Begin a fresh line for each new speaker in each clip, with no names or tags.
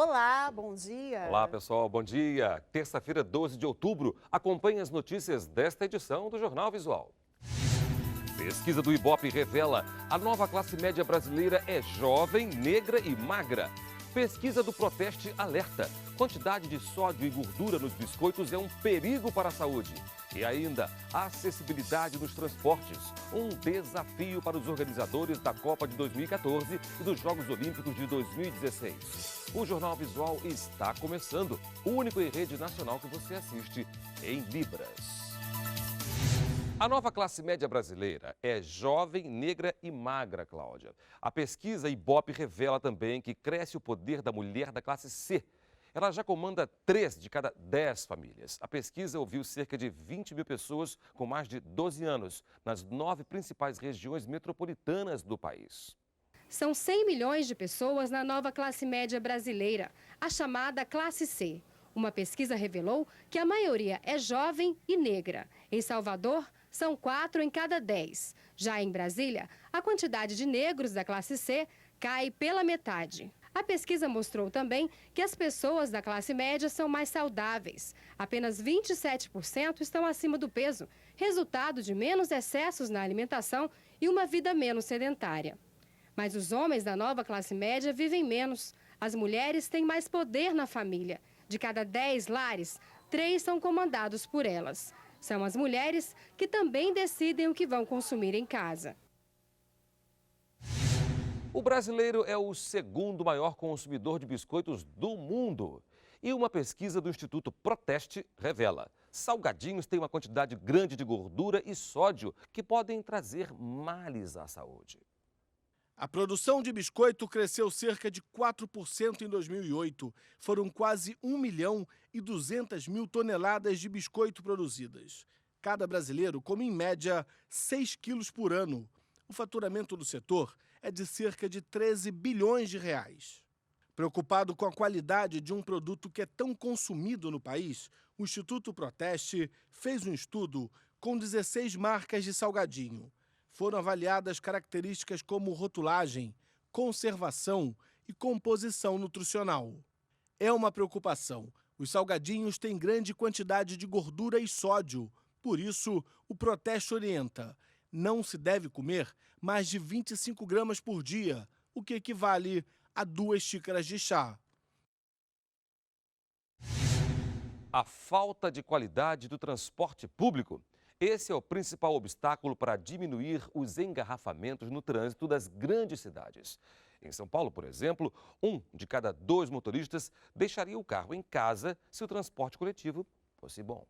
Olá, bom dia.
Olá, pessoal, bom dia. Terça-feira, 12 de outubro. Acompanhe as notícias desta edição do Jornal Visual. Pesquisa do Ibope revela: a nova classe média brasileira é jovem, negra e magra. Pesquisa do Proteste alerta: quantidade de sódio e gordura nos biscoitos é um perigo para a saúde. E ainda, a acessibilidade nos transportes, um desafio para os organizadores da Copa de 2014 e dos Jogos Olímpicos de 2016. O Jornal Visual está começando, o único em rede nacional que você assiste em Libras. A nova classe média brasileira é jovem, negra e magra, Cláudia. A pesquisa Ibope revela também que cresce o poder da mulher da classe C. Ela já comanda 3 de cada 10 famílias. A pesquisa ouviu cerca de 20 mil pessoas com mais de 12 anos, nas 9 principais regiões metropolitanas do país.
São 100 milhões de pessoas na nova classe média brasileira, a chamada classe C. Uma pesquisa revelou que a maioria é jovem e negra. Em Salvador, são 4 em cada 10. Já em Brasília, a quantidade de negros da classe C cai pela metade. A pesquisa mostrou também que as pessoas da classe média são mais saudáveis. Apenas 27% estão acima do peso, resultado de menos excessos na alimentação e uma vida menos sedentária. Mas os homens da nova classe média vivem menos. As mulheres têm mais poder na família. De cada 10 lares, 3 são comandados por elas. São as mulheres que também decidem o que vão consumir em casa.
O brasileiro é o segundo maior consumidor de biscoitos do mundo. E uma pesquisa do Instituto Proteste revela: salgadinhos têm uma quantidade grande de gordura e sódio que podem trazer males à saúde.
A produção de biscoito cresceu cerca de 4% em 2008. Foram quase 1.200.000 toneladas de biscoito produzidas. Cada brasileiro come, em média, 6 quilos por ano. O faturamento do setor é de cerca de 13 bilhões de reais. Preocupado com a qualidade de um produto que é tão consumido no país, o Instituto Proteste fez um estudo com 16 marcas de salgadinho. Foram avaliadas características como rotulagem, conservação e composição nutricional. É uma preocupação. Os salgadinhos têm grande quantidade de gordura e sódio. Por isso, o Proteste orienta: não se deve comer mais de 25 gramas por dia, o que equivale a 2 xícaras de chá.
A falta de qualidade do transporte público. Esse é o principal obstáculo para diminuir os engarrafamentos no trânsito das grandes cidades. Em São Paulo, por exemplo, 1 de cada 2 motoristas deixaria o carro em casa se o transporte coletivo fosse bom.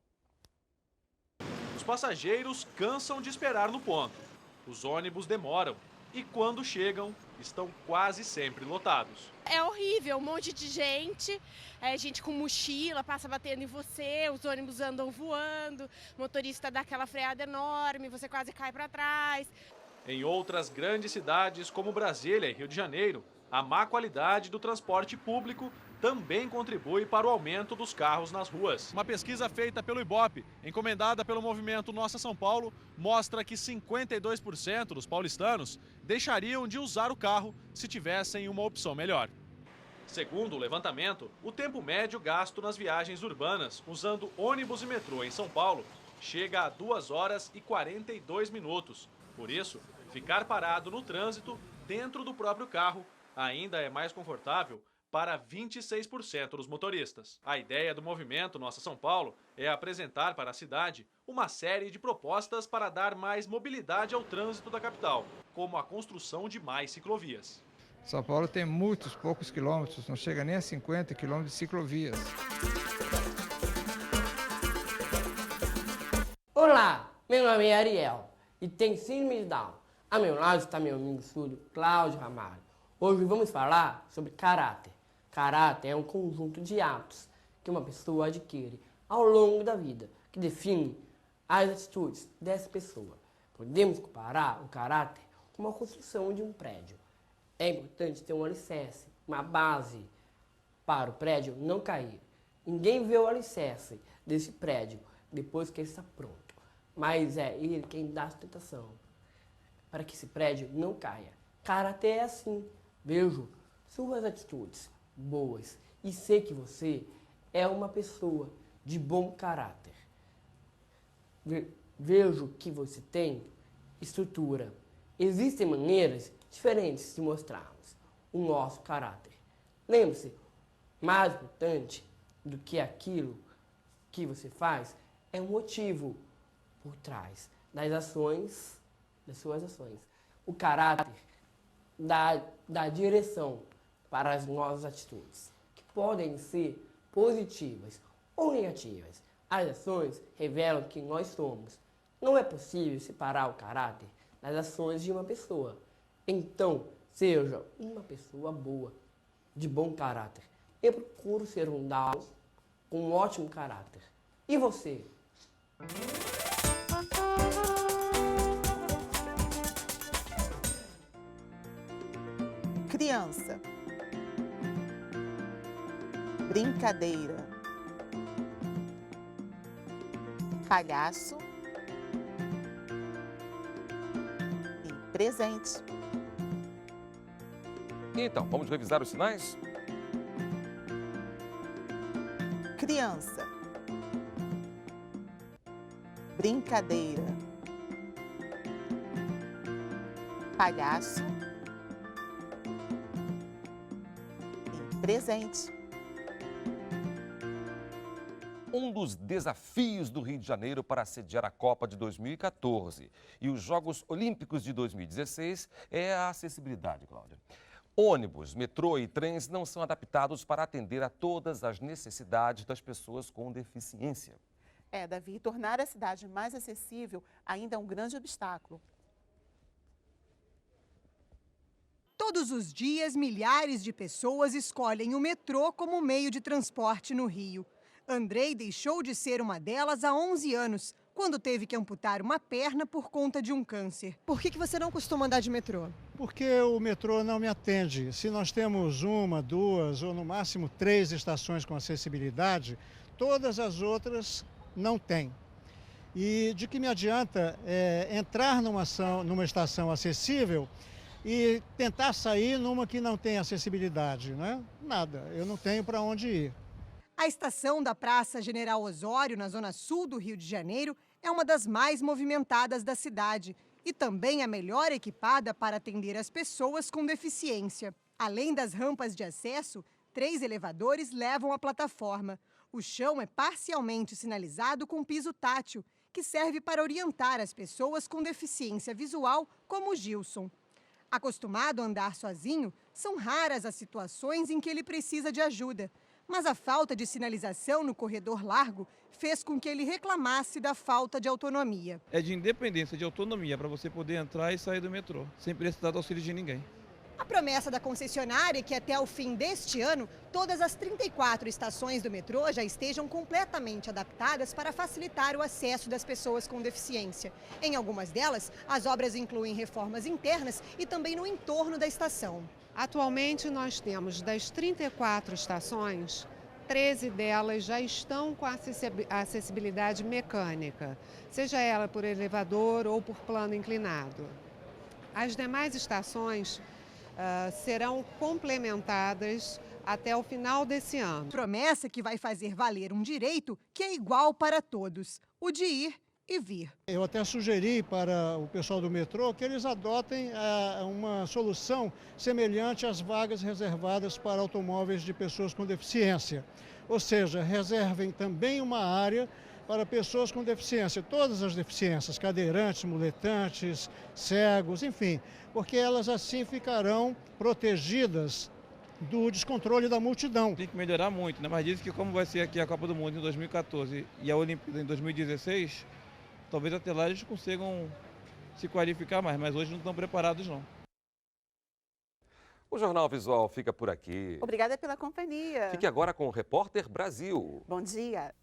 Os passageiros cansam de esperar no ponto. Os ônibus demoram e, quando chegam, estão quase sempre lotados.
É horrível, um monte de gente com mochila, passa batendo em você, os ônibus andam voando, o motorista dá aquela freada enorme, você quase cai para trás.
Em outras grandes cidades, como Brasília e Rio de Janeiro, a má qualidade do transporte público também contribui para o aumento dos carros nas ruas. Uma pesquisa feita pelo Ibope, encomendada pelo movimento Nossa São Paulo, mostra que 52% dos paulistanos deixariam de usar o carro se tivessem uma opção melhor. Segundo o levantamento, o tempo médio gasto nas viagens urbanas, usando ônibus e metrô em São Paulo, chega a 2 horas e 42 minutos. Por isso, ficar parado no trânsito, dentro do próprio carro, ainda é mais confortável para 26% dos motoristas. A ideia do movimento Nossa São Paulo é apresentar para a cidade uma série de propostas para dar mais mobilidade ao trânsito da capital, como a construção de mais ciclovias.
São Paulo tem muitos poucos quilômetros, não chega nem a 50 quilômetros de ciclovias.
Olá, meu nome é Ariel e tenho síndrome de Down. A meu lado está meu amigo surdo, Cláudio Ramalho. Hoje vamos falar sobre caráter. Caráter é um conjunto de atos que uma pessoa adquire ao longo da vida, que define as atitudes dessa pessoa. Podemos comparar o caráter com uma construção de um prédio. É importante ter um alicerce, uma base, para o prédio não cair. Ninguém vê o alicerce desse prédio depois que ele está pronto, mas é ele quem dá a sustentação para que esse prédio não caia. Caráter é assim. Vejo suas atitudes boas e sei que você é uma pessoa de bom caráter. Vejo que você tem estrutura. Existem maneiras diferentes de mostrarmos o nosso caráter. Lembre-se, mais importante do que aquilo que você faz é o motivo por trás das suas ações. O caráter dá direção para as nossas atitudes, que podem ser positivas ou negativas. As ações revelam quem nós somos. Não é possível separar o caráter das ações de uma pessoa. Então, seja uma pessoa boa, de bom caráter. Eu procuro ser um Down com um ótimo caráter. E você?
Criança. Brincadeira. Palhaço. E presente.
Então, vamos revisar os sinais?
Criança. Brincadeira. Palhaço. E presente.
Um dos desafios do Rio de Janeiro para sediar a Copa de 2014 e os Jogos Olímpicos de 2016 é a acessibilidade, Cláudia. Ônibus, metrô e trens não são adaptados para atender a todas as necessidades das pessoas com deficiência.
Davi, tornar a cidade mais acessível ainda é um grande obstáculo.
Todos os dias, milhares de pessoas escolhem o metrô como meio de transporte no Rio. Andrei deixou de ser uma delas há 11 anos, quando teve que amputar uma perna por conta de um câncer. Por que você não costuma andar de metrô?
Porque o metrô não me atende. Se nós temos 1, 2 ou no máximo 3 estações com acessibilidade, todas as outras não têm. E de que me adianta entrar numa estação acessível e tentar sair numa que não tem acessibilidade, né? Nada, eu não tenho para onde ir.
A estação da Praça General Osório, na zona sul do Rio de Janeiro, é uma das mais movimentadas da cidade e também a melhor equipada para atender as pessoas com deficiência. Além das rampas de acesso, 3 elevadores levam à plataforma. O chão é parcialmente sinalizado com piso tátil, que serve para orientar as pessoas com deficiência visual, como o Gilson. Acostumado a andar sozinho, são raras as situações em que ele precisa de ajuda. Mas a falta de sinalização no corredor largo fez com que ele reclamasse da falta de autonomia.
É de independência, de autonomia, para você poder entrar e sair do metrô, sem precisar do auxílio de ninguém.
A promessa da concessionária é que até o fim deste ano, todas as 34 estações do metrô já estejam completamente adaptadas para facilitar o acesso das pessoas com deficiência. Em algumas delas, as obras incluem reformas internas e também no entorno da estação.
Atualmente, nós temos das 34 estações, 13 delas já estão com acessibilidade mecânica, seja ela por elevador ou por plano inclinado. As demais estações serão complementadas até o final desse ano.
Promessa que vai fazer valer um direito que é igual para todos, o de ir e vir.
Eu até sugeri para o pessoal do metrô que eles adotem uma solução semelhante às vagas reservadas para automóveis de pessoas com deficiência. Ou seja, reservem também uma área para pessoas com deficiência, todas as deficiências, cadeirantes, muletantes, cegos, enfim, porque elas assim ficarão protegidas do descontrole da multidão.
Tem que melhorar muito, né? Mas dizem que como vai ser aqui a Copa do Mundo em 2014 e a Olimpíada em 2016, talvez até lá eles consigam se qualificar mais, mas hoje não estão preparados não.
O Jornal Visual fica por aqui.
Obrigada pela companhia.
Fique agora com o Repórter Brasil.
Bom dia.